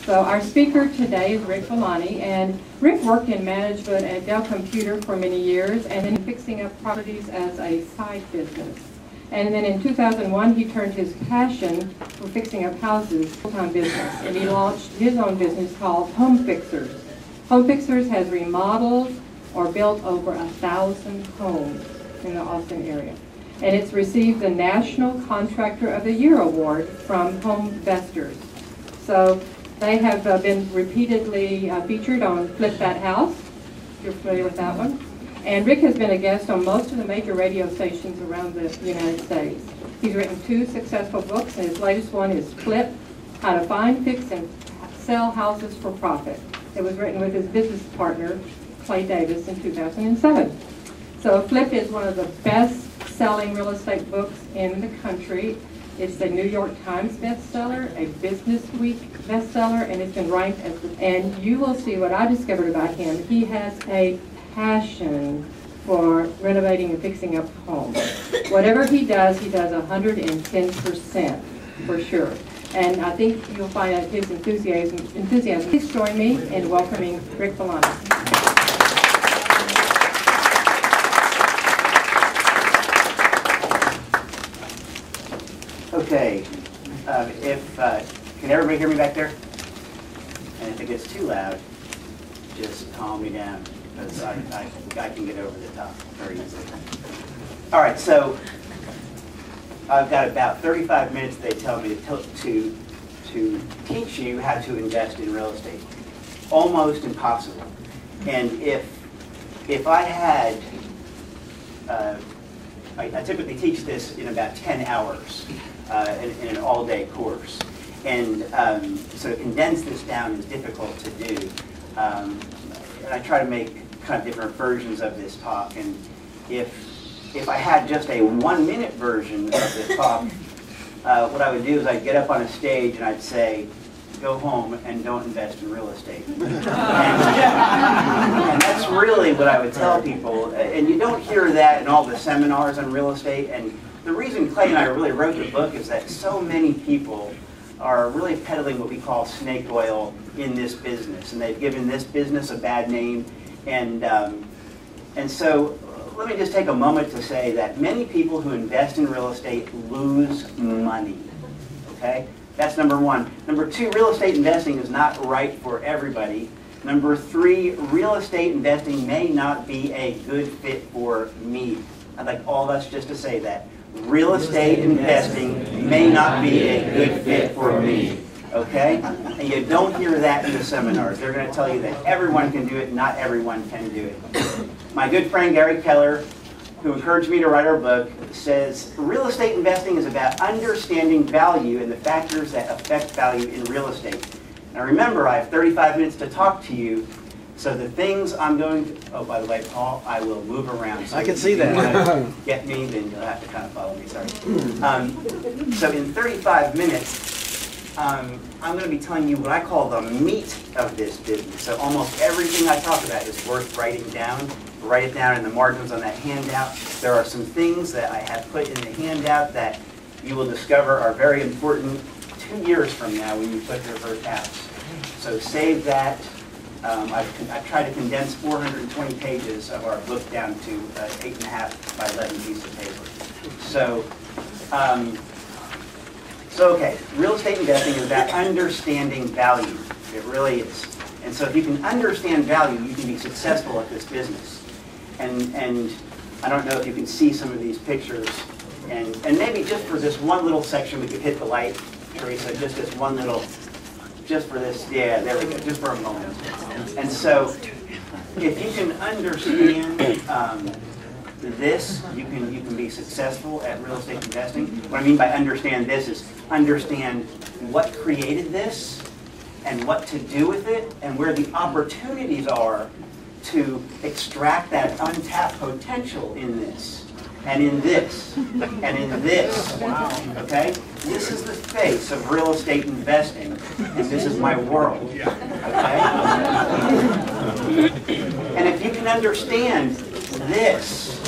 So our speaker today is Rick Villani, and Rick worked in management at Dell Computer for many years and then fixing up properties as a side business. And then in 2001, he turned his passion for fixing up houses full-time business, and he launched his own business called Home Fixers. Home Fixers has remodeled or built over 1,000 homes in the Austin area. And it's received the National Contractor of the Year Award from Home Investors. So they have been repeatedly featured on Flip That House, if you're familiar with that one. And Rick has been a guest on most of the major radio stations around the United States. He's written 2 successful books, and his latest one is Flip, How to Find, Fix, and Sell Houses for Profit. It was written with his business partner, Clay Davis, in 2007. So Flip is one of the best-selling real estate books in the country. It's a New York Times bestseller, a Business Week bestseller, and it's been ranked as and you will see what I discovered about him. He has a passion for renovating and fixing up homes. Whatever he does 110% for sure. And I think you'll find out his enthusiasm. Please join me in welcoming Rick Villani. Okay, can everybody hear me back there? And if it gets too loud, just calm me down, because I can get over the top very easily. All right, so I've got about 35 minutes, they tell me, to teach you how to invest in real estate. Almost impossible. And if I had, I typically teach this in about 10 hours. In an all-day course. And so to condense this down is difficult to do. And I try to make kind of different versions of this talk. And if I had just a 1-minute version of the talk, what I would do is I'd get up on a stage and I'd say, go home and don't invest in real estate. And that's really what I would tell people. And you don't hear that in all the seminars on real estate. And the reason Clay and I really wrote the book is that so many people are really peddling what we call snake oil in this business, and they've given this business a bad name. And so let me just take a moment to say that many people who invest in real estate lose money. Okay, that's number one. Number two, real estate investing is not right for everybody. Number three, real estate investing may not be a good fit for me. I'd like all of us just to say that. Real estate investing may not be a good fit for me, okay? And you don't hear that in the seminars. They're going to tell you that everyone can do it, not everyone can do it. My good friend Gary Keller, who encouraged me to write our book, says real estate investing is about understanding value and the factors that affect value in real estate. Now remember, I have 35 minutes to talk to you. So the things I'm going to, oh, by the way, Paul, I will move around. So I can see that. If you want to get me, then you'll have to kind of follow me, sorry. So in 35 minutes, I'm going to be telling you what I call the meat of this business. So almost everything I talk about is worth writing down. Write it down in the margins on that handout. There are some things that I have put in the handout that you will discover are very important 2 years from now when you flip your first house. So save that. I've tried to condense 420 pages of our book down to 8.5 by 11 pieces of paper. So okay, real estate investing is about understanding value. It really is. And so if you can understand value, you can be successful at this business. And I don't know if you can see some of these pictures. And maybe just for this one little section, we could hit the light, Teresa, just this one little. Just for this, yeah, there we go, just for a moment. And so, if you can understand this, you can be successful at real estate investing. What I mean by understand this is understand what created this and what to do with it and where the opportunities are to extract that untapped potential in this. And in this, and in this, okay? This is the face of real estate investing, and this is my world, okay? And if you can understand this,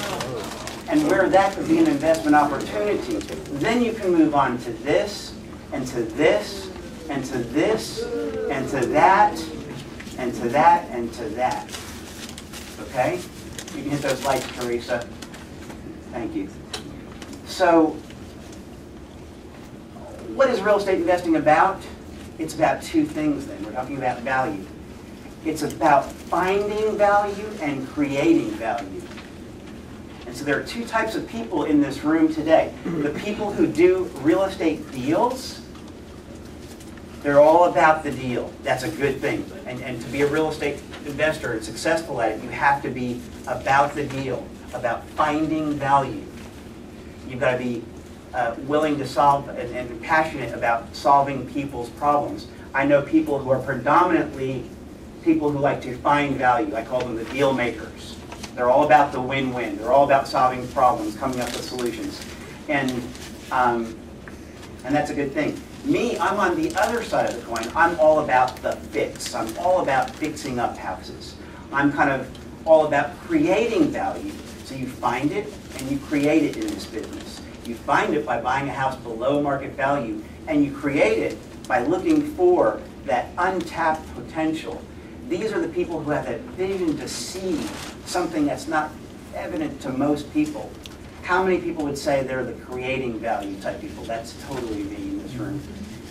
and where that could be an investment opportunity, then you can move on to this, and to this, and to this, and to that, and to that, and to that. Okay? You can hit those lights, Teresa. Thank you. So, what is real estate investing about? It's about two things then. We're talking about value. It's about finding value and creating value. And so there are two types of people in this room today. The people who do real estate deals, they're all about the deal. That's a good thing. And to be a real estate investor and successful at it, you have to be about the deal, about finding value. You've got to be willing to solve and passionate about solving people's problems. I know people who are predominantly people who like to find value. I call them the deal makers. They're all about the win-win. They're all about solving problems, coming up with solutions. And that's a good thing. Me, I'm on the other side of the coin. I'm all about the fix. I'm all about fixing up houses. I'm kind of all about creating value. So you find it and you create it in this business. You find it by buying a house below market value, and you create it by looking for that untapped potential. These are the people who have that vision to see something that's not evident to most people. How many people would say they're the creating value type people? That's totally me in this room.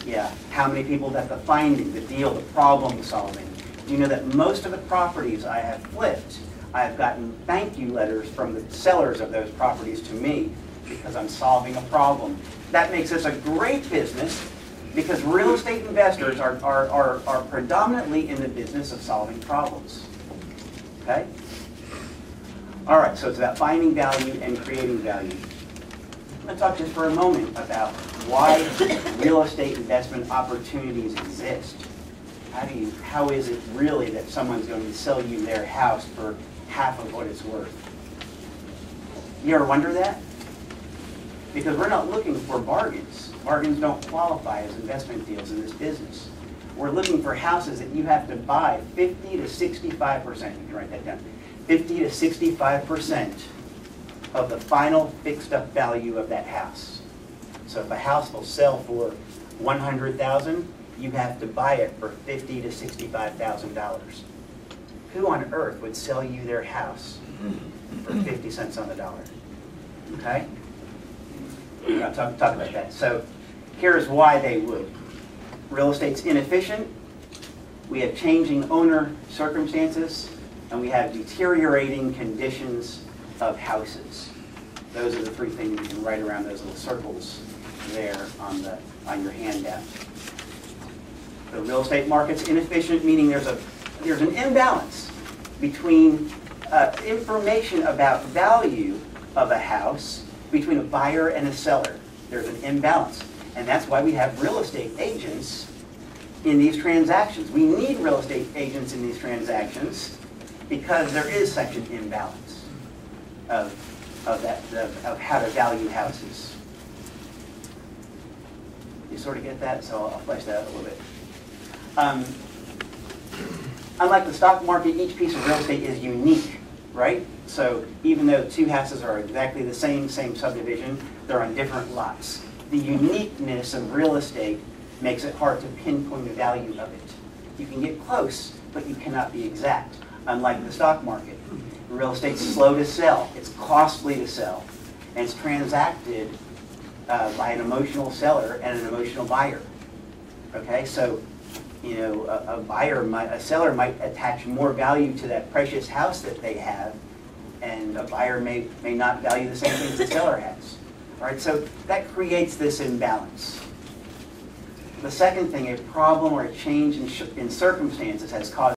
Yeah. How many people that the finding, the deal, the problem solving? Do you know that most of the properties I have flipped, I have gotten thank you letters from the sellers of those properties to me because I'm solving a problem. That makes this a great business because real estate investors are predominantly in the business of solving problems. Okay? All right, so it's about finding value and creating value. I'm going to talk just for a moment about why real estate investment opportunities exist. How is it really that someone's going to sell you their house for half of what it's worth? You ever wonder that? Because we're not looking for bargains. Bargains don't qualify as investment deals in this business. We're looking for houses that you have to buy 50 to 65%. You can write that down. 50 to 65% of the final fixed up value of that house. So if a house will sell for $100,000, you have to buy it for $50,000 to $65,000. Who on earth would sell you their house for 50 cents on the dollar? Okay? We're going to talk about that. So here's why they would. Real estate's inefficient. We have changing owner circumstances, and we have deteriorating conditions of houses. Those are the three things you can write around those little circles there on your handout. The real estate market's inefficient, meaning there's an imbalance between information about value of a house between a buyer and a seller. There's an imbalance. And that's why we have real estate agents in these transactions. We need real estate agents in these transactions because there is such an imbalance of how to value houses. You sort of get that? So I'll flesh that out a little bit. Unlike the stock market, each piece of real estate is unique, right? So even though two houses are exactly the same subdivision, they're on different lots. The uniqueness of real estate makes it hard to pinpoint the value of it. You can get close, but you cannot be exact. Unlike the stock market, real estate's slow to sell. It's costly to sell. And it's transacted by an emotional seller and an emotional buyer. Okay, so you know, a seller might attach more value to that precious house that they have, and a buyer may not value the same things the seller has. All right, so that creates this imbalance. The second thing, a problem or a change in circumstances has caused